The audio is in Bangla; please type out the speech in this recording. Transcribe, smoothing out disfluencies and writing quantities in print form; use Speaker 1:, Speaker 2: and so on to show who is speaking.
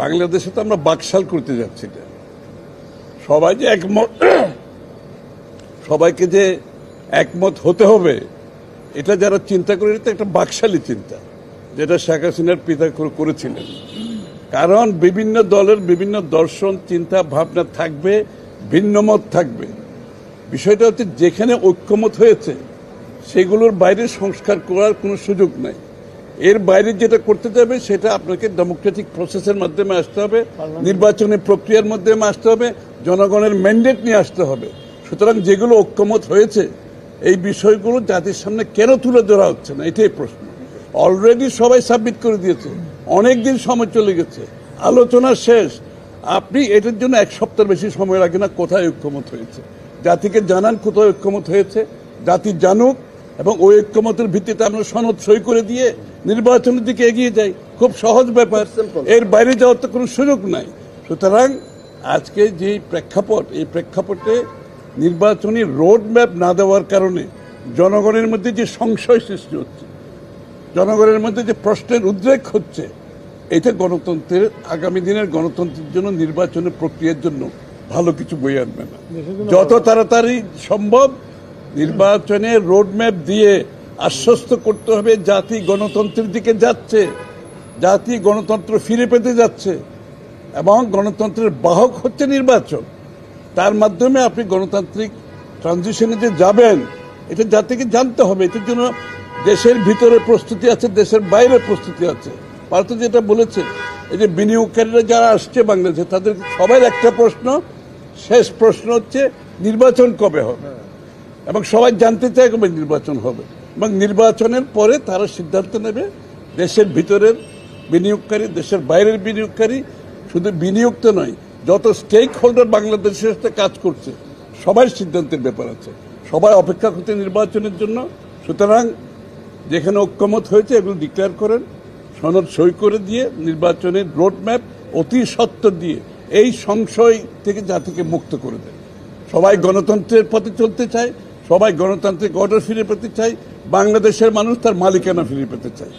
Speaker 1: বাংলাদেশে তো আমরা বাকশাল করতে যাচ্ছি না। সবাই যে একমত, সবাইকে যে একমত হতে হবে এটা যারা চিন্তা করে, এটা একটা বাকশালী চিন্তা, যেটা শেখ হাসিনার পিতা করেছিলেন। কারণ বিভিন্ন দলের বিভিন্ন দর্শন, চিন্তা ভাবনা থাকবে, ভিন্নমত থাকবে। বিষয়টা হচ্ছে যেখানে ঐক্যমত হয়েছে সেগুলোর বাইরে সংস্কার করার কোনো সুযোগ নাই। এর বাইরে যেটা করতে যাবে সেটা আপনাকে ডেমোক্রেটিক প্রসেসের মাধ্যমে আসতে হবে, নির্বাচনী প্রক্রিয়ার মাধ্যমে আসতে হবে, জনগণের ম্যান্ডেট নিয়ে আসতে হবে। সুতরাং যেগুলো ঐক্যমত হয়েছে এই বিষয়গুলো জাতির সামনে কেন তুলে ধরা হচ্ছে না, এটাই প্রশ্ন। অলরেডি সবাই সাবমিট করে দিয়েছে, অনেকদিন সময় চলে গেছে, আলোচনা শেষ। আপনি এটার জন্য এক সপ্তাহের বেশি সময় লাগে না। কোথায় ঐক্যমত হয়েছে জাতিকে জানান, কোথায় ঐক্যমত হয়েছে জাতি জানুক, এবং ওই ঐক্যমতের ভিত্তিতে আমরা সনদ সই করে দিয়ে নির্বাচনের দিকে এগিয়ে যাই। খুব সহজ ব্যাপার, এর বাইরে যাওয়ার তো কোনো সুযোগ নাই। সুতরাং আজকে যে প্রেক্ষাপট, এই প্রেক্ষাপটে নির্বাচনী রোড ম্যাপ না দেওয়ার কারণে জনগণের মধ্যে যে সংশয় সৃষ্টি হচ্ছে, জনগণের মধ্যে যে প্রশ্নের উদ্রেক হচ্ছে, এটা গণতন্ত্রের, আগামী দিনের গণতন্ত্রের জন্য, নির্বাচনের প্রক্রিয়ার জন্য ভালো কিছু বয়ে আনবে না। যত তাড়াতাড়ি সম্ভব নির্বাচনে রোডম্যাপ দিয়ে আশ্বস্ত করতে হবে জাতি গণতন্ত্রের দিকে যাচ্ছে, জাতি গণতন্ত্র ফিরে পেতে যাচ্ছে, এবং গণতন্ত্রের বাহক হচ্ছে নির্বাচন। তার মাধ্যমে আপনি গণতান্ত্রিক ট্রানজিশনে যে যাবেন এটা জাতিকে জানতে হবে। এটার জন্য দেশের ভিতরে প্রস্তুতি আছে, দেশের বাইরে প্রস্তুতি আছে। ভারত যেটা বলেছে, এই যে বিনিয়োগকারীরা যারা আসছে বাংলাদেশে, তাদের সবার একটা প্রশ্ন, শেষ প্রশ্ন হচ্ছে নির্বাচন কবে হবে, এবং সবাই জানতে চায় কবে নির্বাচন হবে, এবং নির্বাচনের পরে তারা সিদ্ধান্ত নেবে। দেশের ভিতরের বিনিয়োগকারী, দেশের বাইরের বিনিয়োগকারী, শুধু বিনিয়োগ তো নয়, যত স্টেক হোল্ডার বাংলাদেশের সাথে কাজ করছে সবাই সিদ্ধান্তের ব্যাপার আছে। সবাই অপেক্ষা করতে নির্বাচনের জন্য। সুতরাং যেখানে ঐক্যমত হয়েছে এগুলো ডিক্লেয়ার করেন, সনদ সই করে দিয়ে নির্বাচনের রোডম্যাপ অতি সত্বর দিয়ে এই সংশয় থেকে জাতিকে মুক্ত করে দেন। সবাই গণতন্ত্রের পথে চলতে চায়, সবাই গণতান্ত্রিক অর্ডার ফিরে পেতে চায়, বাংলাদেশের মানুষ তার মালিকানা ফিরে পেতে চায়।